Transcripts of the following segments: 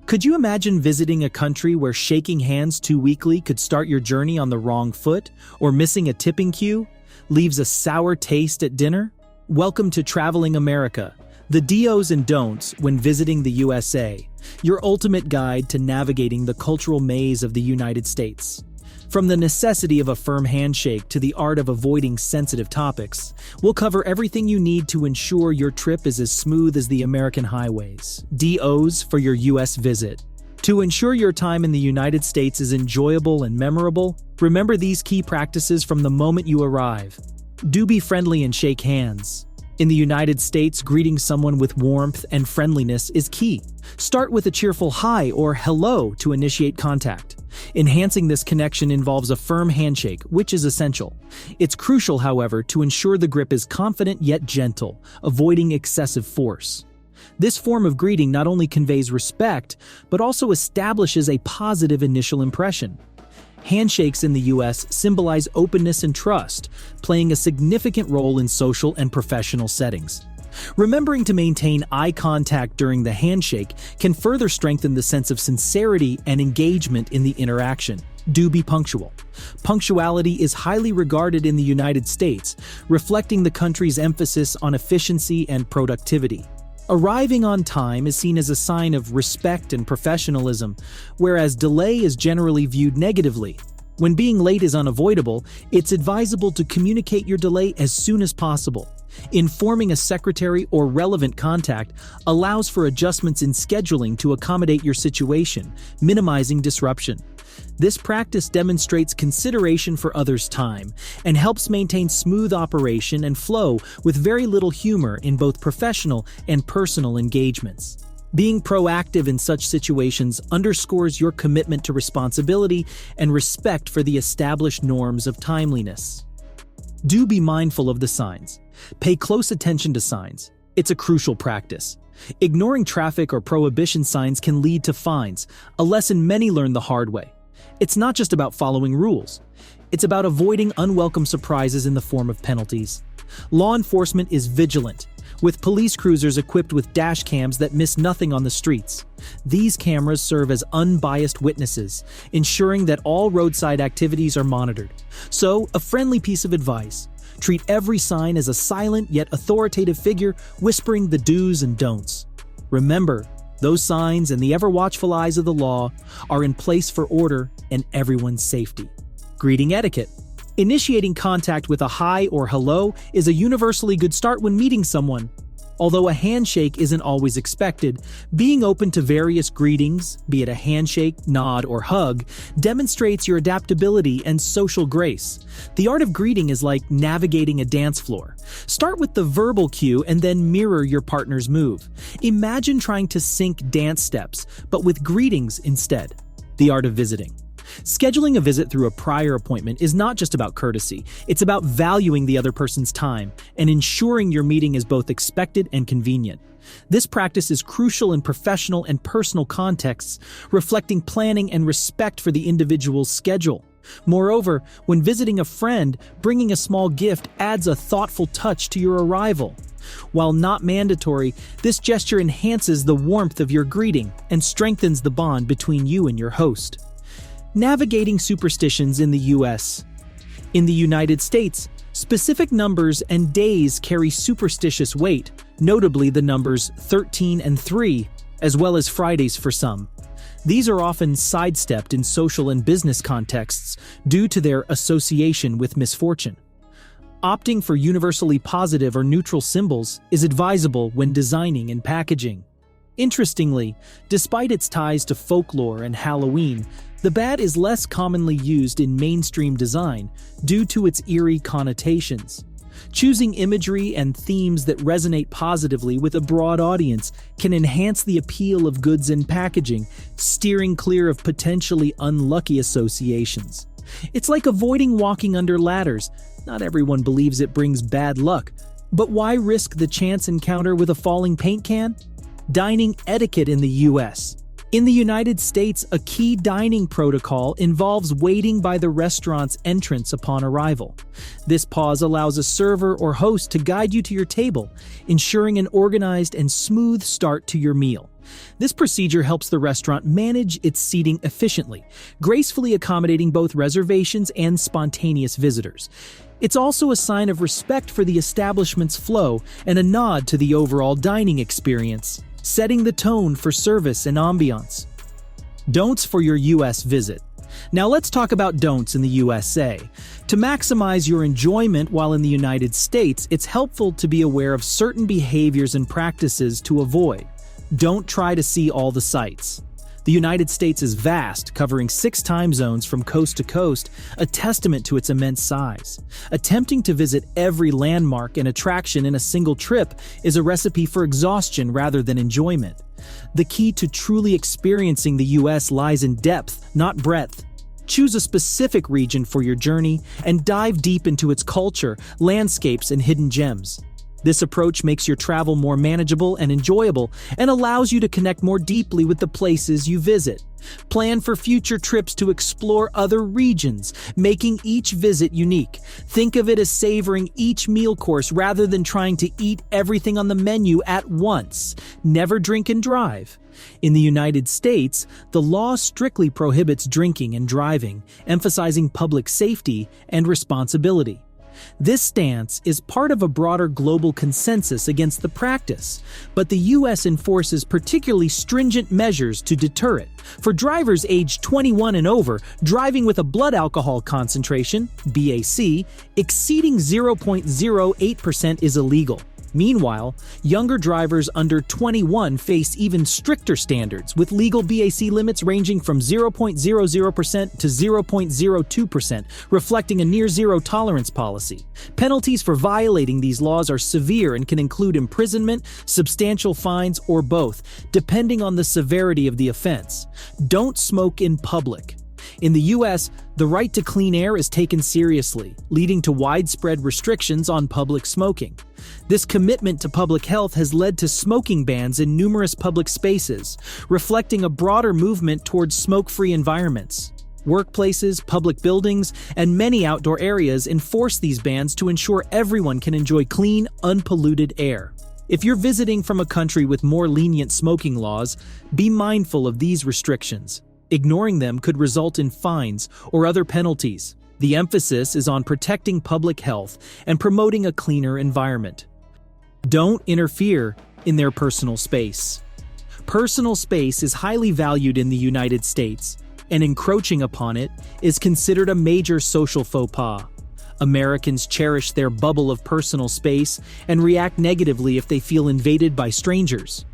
Could you imagine visiting a country where shaking hands too weakly could start your journey on the wrong foot, or missing a tipping cue leaves a sour taste at dinner? Welcome to Traveling America, the do's and don'ts when visiting the USA, your ultimate guide to navigating the cultural maze of the United States. From the necessity of a firm handshake to the art of avoiding sensitive topics, we'll cover everything you need to ensure your trip is as smooth as the American highways. DOs for your US visit. To ensure your time in the United States is enjoyable and memorable, remember these key practices from the moment you arrive. Do be friendly and shake hands. In the United States, greeting someone with warmth and friendliness is key. Start with a cheerful hi or hello to initiate contact. Enhancing this connection involves a firm handshake, which is essential. It's crucial, however, to ensure the grip is confident yet gentle, avoiding excessive force. This form of greeting not only conveys respect, but also establishes a positive initial impression. Handshakes in the US symbolize openness and trust, playing a significant role in social and professional settings. Remembering to maintain eye contact during the handshake can further strengthen the sense of sincerity and engagement in the interaction. Do be punctual. Punctuality is highly regarded in the United States, reflecting the country's emphasis on efficiency and productivity. Arriving on time is seen as a sign of respect and professionalism, whereas delay is generally viewed negatively. When being late is unavoidable, it's advisable to communicate your delay as soon as possible. Informing a secretary or relevant contact allows for adjustments in scheduling to accommodate your situation, minimizing disruption. This practice demonstrates consideration for others' time and helps maintain smooth operation and flow with very little humor in both professional and personal engagements. Being proactive in such situations underscores your commitment to responsibility and respect for the established norms of timeliness. Do be mindful of the signs. Pay close attention to signs. It's a crucial practice. Ignoring traffic or prohibition signs can lead to fines, a lesson many learn the hard way. It's not just about following rules. It's about avoiding unwelcome surprises in the form of penalties. Law enforcement is vigilant, with police cruisers equipped with dash cams that miss nothing on the streets. These cameras serve as unbiased witnesses, ensuring that all roadside activities are monitored. So, a friendly piece of advice: treat every sign as a silent yet authoritative figure whispering the do's and don'ts. Remember, those signs and the ever-watchful eyes of the law are in place for order and everyone's safety. Greeting etiquette. Initiating contact with a hi or hello is a universally good start when meeting someone. Although a handshake isn't always expected, being open to various greetings, be it a handshake, nod, or hug, demonstrates your adaptability and social grace. The art of greeting is like navigating a dance floor. Start with the verbal cue and then mirror your partner's move. Imagine trying to sync dance steps, but with greetings instead. The art of visiting. Scheduling a visit through a prior appointment is not just about courtesy, it's about valuing the other person's time and ensuring your meeting is both expected and convenient. This practice is crucial in professional and personal contexts, reflecting planning and respect for the individual's schedule. Moreover, when visiting a friend, bringing a small gift adds a thoughtful touch to your arrival. While not mandatory, this gesture enhances the warmth of your greeting and strengthens the bond between you and your host. Navigating superstitions in the US. In the United States, specific numbers and days carry superstitious weight, notably the numbers 13 and 3, as well as Fridays for some. These are often sidestepped in social and business contexts due to their association with misfortune. Opting for universally positive or neutral symbols is advisable when designing and packaging. Interestingly, despite its ties to folklore and Halloween, the bat is less commonly used in mainstream design due to its eerie connotations. Choosing imagery and themes that resonate positively with a broad audience can enhance the appeal of goods and packaging, steering clear of potentially unlucky associations. It's like avoiding walking under ladders. Not everyone believes it brings bad luck, but why risk the chance encounter with a falling paint can? Dining etiquette in the US. In the United States, a key dining protocol involves waiting by the restaurant's entrance upon arrival. This pause allows a server or host to guide you to your table, ensuring an organized and smooth start to your meal. This procedure helps the restaurant manage its seating efficiently, gracefully accommodating both reservations and spontaneous visitors. It's also a sign of respect for the establishment's flow and a nod to the overall dining experience, setting the tone for service and ambiance. Don'ts for your U.S. visit. Now let's talk about don'ts in the USA. To maximize your enjoyment while in the United States, it's helpful to be aware of certain behaviors and practices to avoid. Don't try to see all the sights. The United States is vast, covering 6 time zones from coast to coast, a testament to its immense size. Attempting to visit every landmark and attraction in a single trip is a recipe for exhaustion rather than enjoyment. The key to truly experiencing the U.S. lies in depth, not breadth. Choose a specific region for your journey and dive deep into its culture, landscapes, and hidden gems. This approach makes your travel more manageable and enjoyable and allows you to connect more deeply with the places you visit. Plan for future trips to explore other regions, making each visit unique. Think of it as savoring each meal course rather than trying to eat everything on the menu at once. Never drink and drive. In the United States, the law strictly prohibits drinking and driving, emphasizing public safety and responsibility. This stance is part of a broader global consensus against the practice, but the U.S. enforces particularly stringent measures to deter it. For drivers aged 21 and over, driving with a blood alcohol concentration, BAC, exceeding 0.08% is illegal. Meanwhile, younger drivers under 21 face even stricter standards, with legal BAC limits ranging from 0.00% to 0.02%, reflecting a near-zero tolerance policy. Penalties for violating these laws are severe and can include imprisonment, substantial fines, or both, depending on the severity of the offense. Don't smoke in public. In the U.S., the right to clean air is taken seriously, leading to widespread restrictions on public smoking. This commitment to public health has led to smoking bans in numerous public spaces, reflecting a broader movement towards smoke-free environments. Workplaces, public buildings, and many outdoor areas enforce these bans to ensure everyone can enjoy clean, unpolluted air. If you're visiting from a country with more lenient smoking laws, be mindful of these restrictions. Ignoring them could result in fines or other penalties. The emphasis is on protecting public health and promoting a cleaner environment. Don't interfere in their personal space. Personal space is highly valued in the United States, and encroaching upon it is considered a major social faux pas. Americans cherish their bubble of personal space and react negatively if they feel invaded by strangers.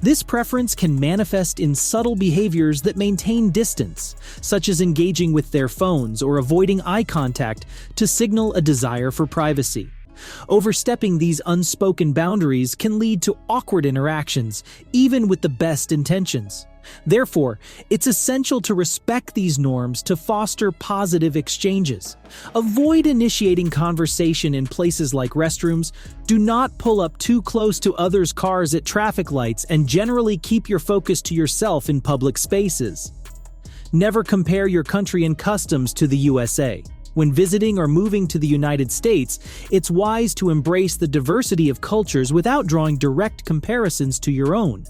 This preference can manifest in subtle behaviors that maintain distance, such as engaging with their phones or avoiding eye contact to signal a desire for privacy. Overstepping these unspoken boundaries can lead to awkward interactions, even with the best intentions. Therefore, it's essential to respect these norms to foster positive exchanges. Avoid initiating conversation in places like restrooms. Do not pull up too close to others' cars at traffic lights, and generally keep your focus to yourself in public spaces. Never compare your country and customs to the USA. When visiting or moving to the United States, it's wise to embrace the diversity of cultures without drawing direct comparisons to your own.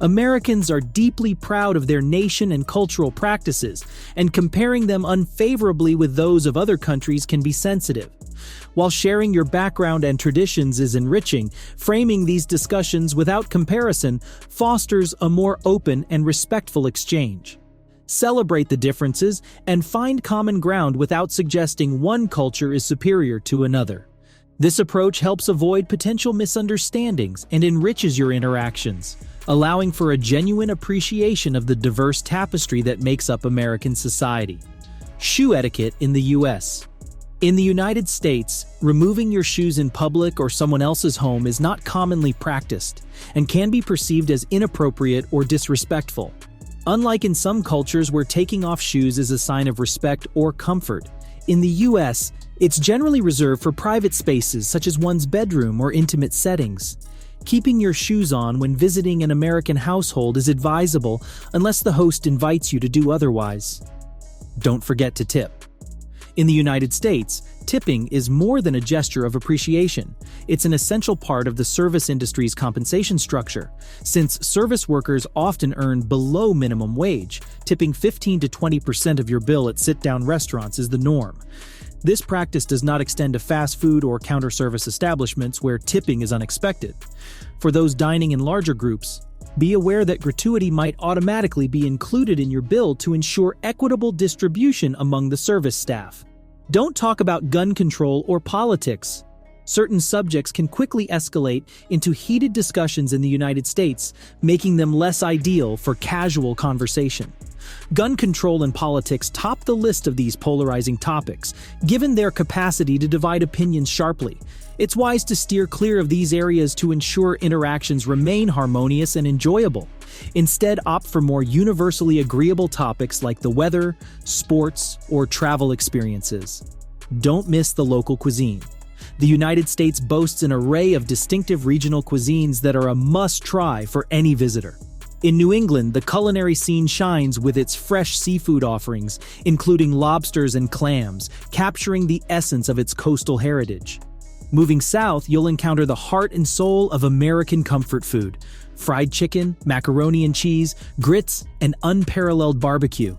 Americans are deeply proud of their nation and cultural practices, and comparing them unfavorably with those of other countries can be sensitive. While sharing your background and traditions is enriching, framing these discussions without comparison fosters a more open and respectful exchange. Celebrate the differences and find common ground without suggesting one culture is superior to another. This approach helps avoid potential misunderstandings and enriches your interactions, allowing for a genuine appreciation of the diverse tapestry that makes up American society. Shoe etiquette in the U.S. In the United States, removing your shoes in public or someone else's home is not commonly practiced and can be perceived as inappropriate or disrespectful. Unlike in some cultures where taking off shoes is a sign of respect or comfort, in the U.S., it's generally reserved for private spaces such as one's bedroom or intimate settings. Keeping your shoes on when visiting an American household is advisable unless the host invites you to do otherwise. Don't forget to tip. In the United States, Tipping is more than a gesture of appreciation. It's an essential part of the service industry's compensation structure. Since service workers often earn below minimum wage, tipping 15 to 20% of your bill at sit-down restaurants is the norm. This practice does not extend to fast food or counter service establishments where tipping is unexpected. For those dining in larger groups, be aware that gratuity might automatically be included in your bill to ensure equitable distribution among the service staff. Don't talk about gun control or politics. Certain subjects can quickly escalate into heated discussions in the United States, making them less ideal for casual conversation. Gun control and politics top the list of these polarizing topics, given their capacity to divide opinions sharply. It's wise to steer clear of these areas to ensure interactions remain harmonious and enjoyable. Instead, opt for more universally agreeable topics like the weather, sports, or travel experiences. Don't miss the local cuisine. The United States boasts an array of distinctive regional cuisines that are a must-try for any visitor. In New England, the culinary scene shines with its fresh seafood offerings, including lobsters and clams, capturing the essence of its coastal heritage. Moving south, you'll encounter the heart and soul of American comfort food: fried chicken, macaroni and cheese, grits, and unparalleled barbecue.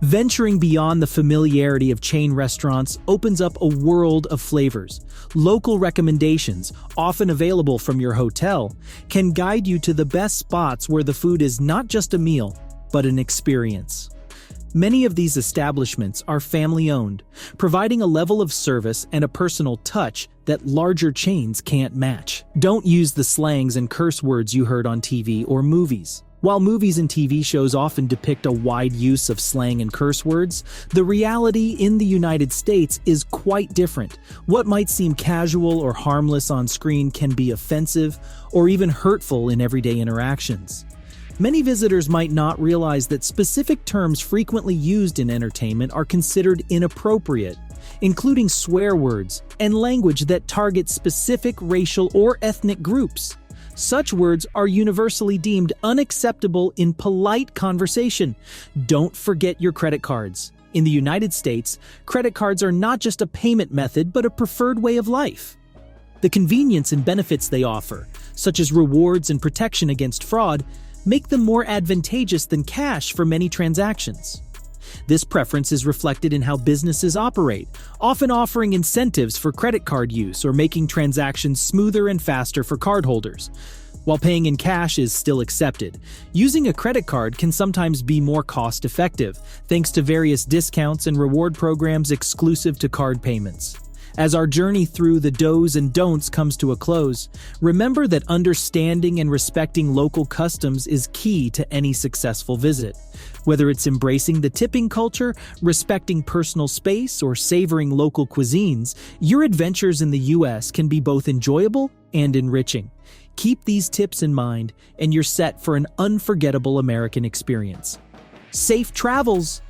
Venturing beyond the familiarity of chain restaurants opens up a world of flavors. Local recommendations, often available from your hotel, can guide you to the best spots where the food is not just a meal, but an experience. Many of these establishments are family-owned, providing a level of service and a personal touch that larger chains can't match. Don't use the slangs and curse words you heard on TV or movies. While movies and TV shows often depict a wide use of slang and curse words, the reality in the United States is quite different. What might seem casual or harmless on screen can be offensive or even hurtful in everyday interactions. Many visitors might not realize that specific terms frequently used in entertainment are considered inappropriate, including swear words and language that target specific racial or ethnic groups. Such words are universally deemed unacceptable in polite conversation. Don't forget your credit cards. In the United States, credit cards are not just a payment method, but a preferred way of life. The convenience and benefits they offer, such as rewards and protection against fraud, make them more advantageous than cash for many transactions. This preference is reflected in how businesses operate, often offering incentives for credit card use or making transactions smoother and faster for cardholders. While paying in cash is still accepted, using a credit card can sometimes be more cost-effective, thanks to various discounts and reward programs exclusive to card payments. As our journey through the do's and don'ts comes to a close, remember that understanding and respecting local customs is key to any successful visit. Whether it's embracing the tipping culture, respecting personal space, or savoring local cuisines, your adventures in the U.S. can be both enjoyable and enriching. Keep these tips in mind, and you're set for an unforgettable American experience. Safe travels!